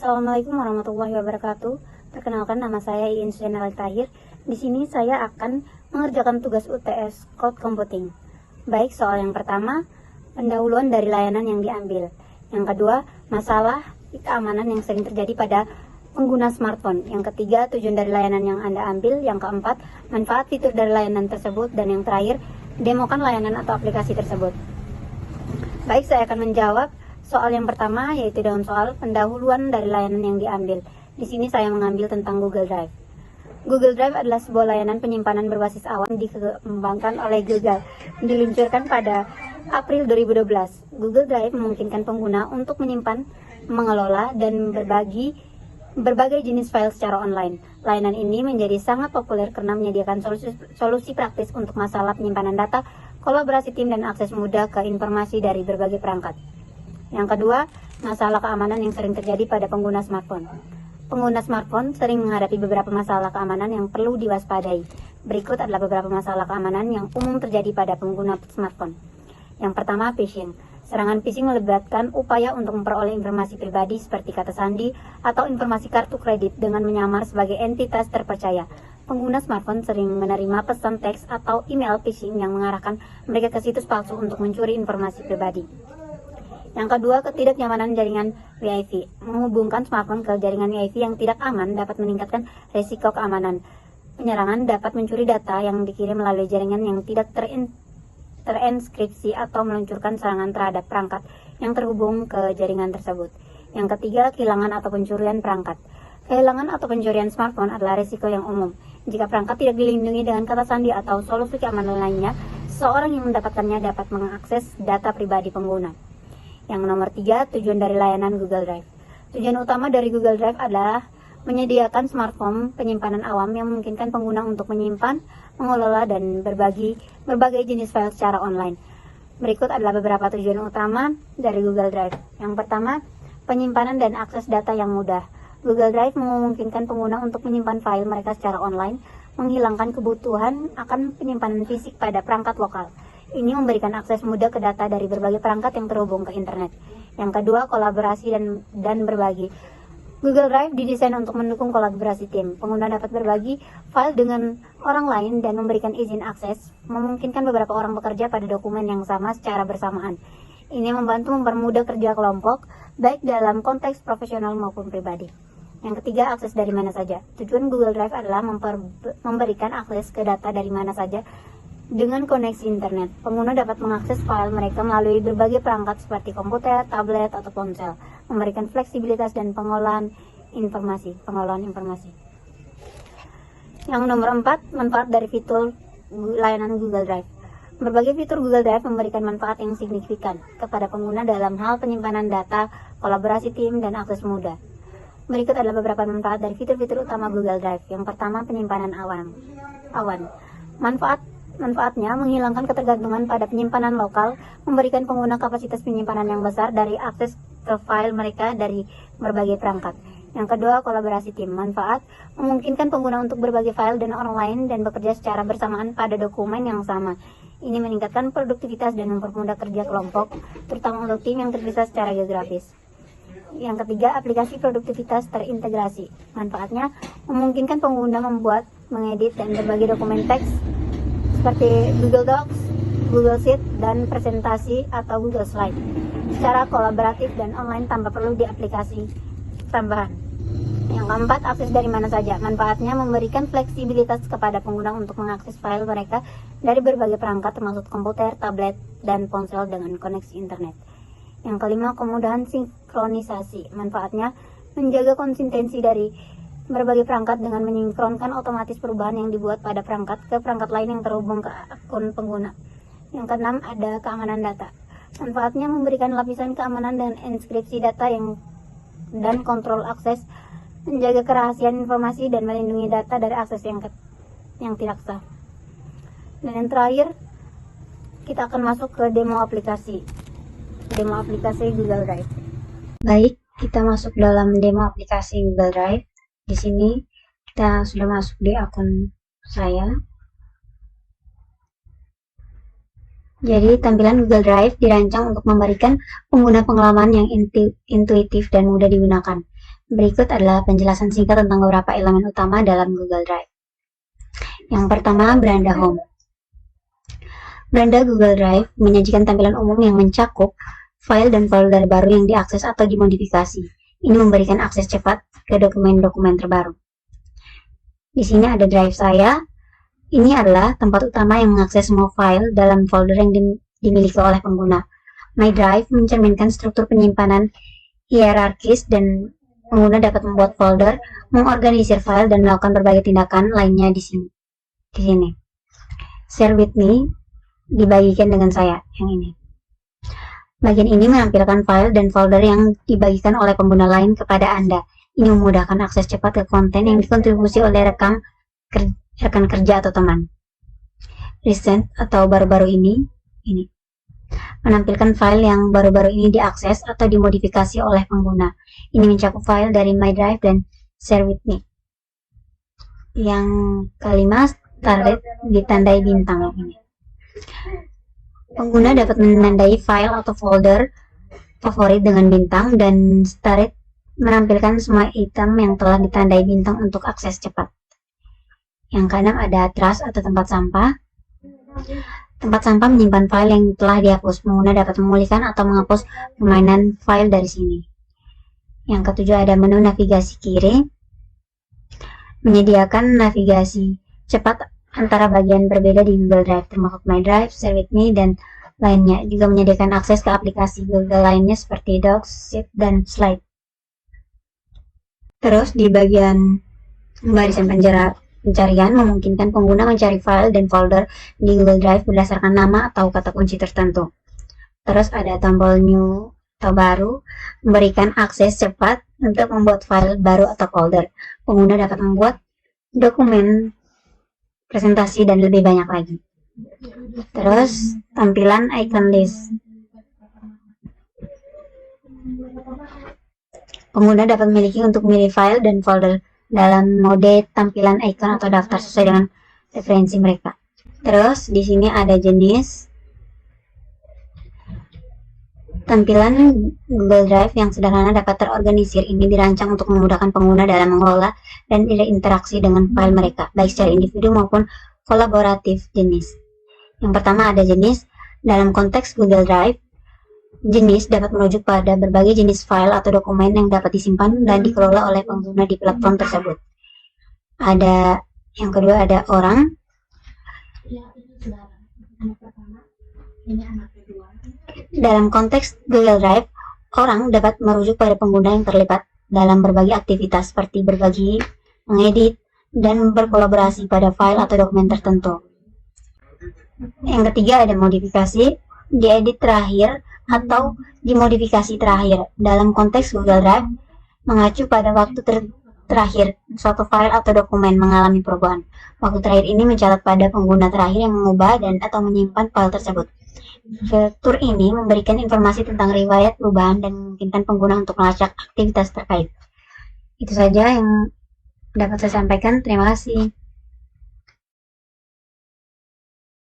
Assalamualaikum warahmatullahi wabarakatuh. Perkenalkan, nama saya Iin Suyanal Tahir. Di sini saya akan mengerjakan tugas UTS Cloud Computing. Baik, soal yang pertama, pendahuluan dari layanan yang diambil. Yang kedua, masalah keamanan yang sering terjadi pada pengguna smartphone. Yang ketiga, tujuan dari layanan yang Anda ambil. Yang keempat, manfaat fitur dari layanan tersebut. Dan yang terakhir, demokan layanan atau aplikasi tersebut. Baik, saya akan menjawab soal yang pertama, yaitu dalam soal pendahuluan dari layanan yang diambil. Di sini saya mengambil tentang Google Drive. Google Drive adalah sebuah layanan penyimpanan berbasis awan dikembangkan oleh Google, diluncurkan pada April 2012. Google Drive memungkinkan pengguna untuk menyimpan, mengelola, dan berbagi berbagai jenis file secara online. Layanan ini menjadi sangat populer karena menyediakan solusi praktis untuk masalah penyimpanan data, kolaborasi tim, dan akses mudah ke informasi dari berbagai perangkat. Yang kedua, masalah keamanan yang sering terjadi pada pengguna smartphone. Pengguna smartphone sering menghadapi beberapa masalah keamanan yang perlu diwaspadai. Berikut adalah beberapa masalah keamanan yang umum terjadi pada pengguna smartphone. Yang pertama, phishing. Serangan phishing melibatkan upaya untuk memperoleh informasi pribadi seperti kata sandi atau informasi kartu kredit dengan menyamar sebagai entitas terpercaya. Pengguna smartphone sering menerima pesan teks atau email phishing yang mengarahkan mereka ke situs palsu untuk mencuri informasi pribadi. Yang kedua, ketidaknyamanan jaringan Wi-Fi. Menghubungkan smartphone ke jaringan Wi-Fi yang tidak aman dapat meningkatkan risiko keamanan. Penyerangan dapat mencuri data yang dikirim melalui jaringan yang tidak terenskripsi atau meluncurkan serangan terhadap perangkat yang terhubung ke jaringan tersebut. Yang ketiga, kehilangan atau pencurian perangkat. Kehilangan atau pencurian smartphone adalah risiko yang umum. Jika perangkat tidak dilindungi dengan kata sandi atau solusi keamanan lainnya, seseorang yang mendapatkannya dapat mengakses data pribadi pengguna. Yang nomor 3, tujuan dari layanan Google Drive. Tujuan utama dari Google Drive adalah menyediakan smartphone penyimpanan awam yang memungkinkan pengguna untuk menyimpan, mengelola, dan berbagi berbagai jenis file secara online. Berikut adalah beberapa tujuan utama dari Google Drive. Yang pertama, penyimpanan dan akses data yang mudah. Google Drive memungkinkan pengguna untuk menyimpan file mereka secara online, menghilangkan kebutuhan akan penyimpanan fisik pada perangkat lokal. Ini memberikan akses mudah ke data dari berbagai perangkat yang terhubung ke internet. Yang kedua, kolaborasi dan berbagi. Google Drive didesain untuk mendukung kolaborasi tim. Pengguna dapat berbagi file dengan orang lain dan memberikan izin akses, memungkinkan beberapa orang bekerja pada dokumen yang sama secara bersamaan. Ini membantu mempermudah kerja kelompok, baik dalam konteks profesional maupun pribadi. Yang ketiga, akses dari mana saja. Tujuan Google Drive adalah memberikan akses ke data dari mana saja dengan koneksi internet. Pengguna dapat mengakses file mereka melalui berbagai perangkat seperti komputer, tablet, atau ponsel, memberikan fleksibilitas dan pengolahan informasi. Yang nomor 4, manfaat dari fitur layanan Google Drive. Berbagai fitur Google Drive memberikan manfaat yang signifikan kepada pengguna dalam hal penyimpanan data, kolaborasi tim, dan akses mudah. Berikut adalah beberapa manfaat dari fitur-fitur utama Google Drive. Yang pertama, penyimpanan awan. Manfaatnya menghilangkan ketergantungan pada penyimpanan lokal, memberikan pengguna kapasitas penyimpanan yang besar dari akses ke file mereka dari berbagai perangkat. Yang kedua, kolaborasi tim. Manfaat memungkinkan pengguna untuk berbagi file dan orang lain dan bekerja secara bersamaan pada dokumen yang sama. Ini meningkatkan produktivitas dan mempermudah kerja kelompok, terutama untuk tim yang terpisah secara geografis. Yang ketiga, aplikasi produktivitas terintegrasi. Manfaatnya memungkinkan pengguna membuat, mengedit, dan berbagi dokumen teks seperti Google Docs, Google Sheet, dan presentasi atau Google Slide secara kolaboratif dan online tanpa perlu di aplikasi tambahan. Yang keempat, akses dari mana saja. Manfaatnya memberikan fleksibilitas kepada pengguna untuk mengakses file mereka dari berbagai perangkat termasuk komputer, tablet, dan ponsel dengan koneksi internet. Yang kelima, kemudahan sinkronisasi. Manfaatnya menjaga konsistensi dari berbagai perangkat dengan mensinkronkan otomatis perubahan yang dibuat pada perangkat ke perangkat lain yang terhubung ke akun pengguna. Yang keenam, ada keamanan data. Manfaatnya memberikan lapisan keamanan dan enskripsi data dan kontrol akses, menjaga kerahasiaan informasi dan melindungi data dari akses yang tidak sah. Dan yang terakhir, kita akan masuk ke demo aplikasi Google Drive. Baik, kita masuk dalam demo aplikasi Google Drive. Di sini kita sudah masuk di akun saya. Jadi, tampilan Google Drive dirancang untuk memberikan pengguna pengalaman yang intuitif dan mudah digunakan. Berikut adalah penjelasan singkat tentang beberapa elemen utama dalam Google Drive. Yang pertama, beranda home. Beranda Google Drive menyajikan tampilan umum yang mencakup file dan folder baru yang diakses atau dimodifikasi. Ini memberikan akses cepat ke dokumen-dokumen terbaru. Di sini ada drive saya. Ini adalah tempat utama yang mengakses semua file dalam folder yang dimiliki oleh pengguna. My Drive mencerminkan struktur penyimpanan hierarkis dan pengguna dapat membuat folder, mengorganisir file, dan melakukan berbagai tindakan lainnya di sini. Share with me dibagikan dengan saya yang ini. Bagian ini menampilkan file dan folder yang dibagikan oleh pengguna lain kepada Anda. Ini memudahkan akses cepat ke konten yang dikontribusi oleh rekan kerja atau teman. Recent atau baru-baru ini menampilkan file yang baru-baru ini diakses atau dimodifikasi oleh pengguna. Ini mencakup file dari My Drive dan Share with me. Yang kelima, Started ditandai bintang ini. Pengguna dapat menandai file atau folder favorit dengan bintang, dan Started menampilkan semua item yang telah ditandai bintang untuk akses cepat. Yang keenam ada Trash atau tempat sampah. Tempat sampah menyimpan file yang telah dihapus. Pengguna dapat memulihkan atau menghapus permainan file dari sini. Yang ketujuh ada menu navigasi kiri. Menyediakan navigasi cepat antara bagian berbeda di Google Drive, termasuk My Drive, Share with me, dan lainnya. Juga menyediakan akses ke aplikasi Google lainnya seperti Docs, Sheet, dan Slide. Terus di bagian barisan pencarian memungkinkan pengguna mencari file dan folder di Google Drive berdasarkan nama atau kata kunci tertentu. Terus ada tombol new atau baru, memberikan akses cepat untuk membuat file baru atau folder. Pengguna dapat membuat dokumen, presentasi, dan lebih banyak lagi. Terus tampilan icon list. Pengguna dapat memilih untuk memilih file dan folder dalam mode tampilan icon atau daftar sesuai dengan referensi mereka. Terus di sini ada jenis. Tampilan Google Drive yang sederhana dapat terorganisir. Ini dirancang untuk memudahkan pengguna dalam mengelola dan berinteraksi dengan file mereka, baik secara individu maupun kolaboratif. Jenis. Yang pertama ada jenis. Dalam konteks Google Drive, jenis dapat merujuk pada berbagai jenis file atau dokumen yang dapat disimpan dan dikelola oleh pengguna di platform tersebut. Ada yang kedua ada orang. Dalam konteks Google Drive, orang dapat merujuk pada pengguna yang terlibat dalam berbagai aktivitas seperti berbagi, mengedit, dan berkolaborasi pada file atau dokumen tertentu. Yang ketiga ada modifikasi, diedit terakhir atau dimodifikasi terakhir. Dalam konteks Google Drive, mengacu pada waktu terakhir suatu file atau dokumen mengalami perubahan. Waktu terakhir ini mencatat pada pengguna terakhir yang mengubah dan atau menyimpan file tersebut. Fitur ini memberikan informasi tentang riwayat perubahan dan memungkinkan pengguna untuk melacak aktivitas terkait. Itu saja yang dapat saya sampaikan. Terima kasih.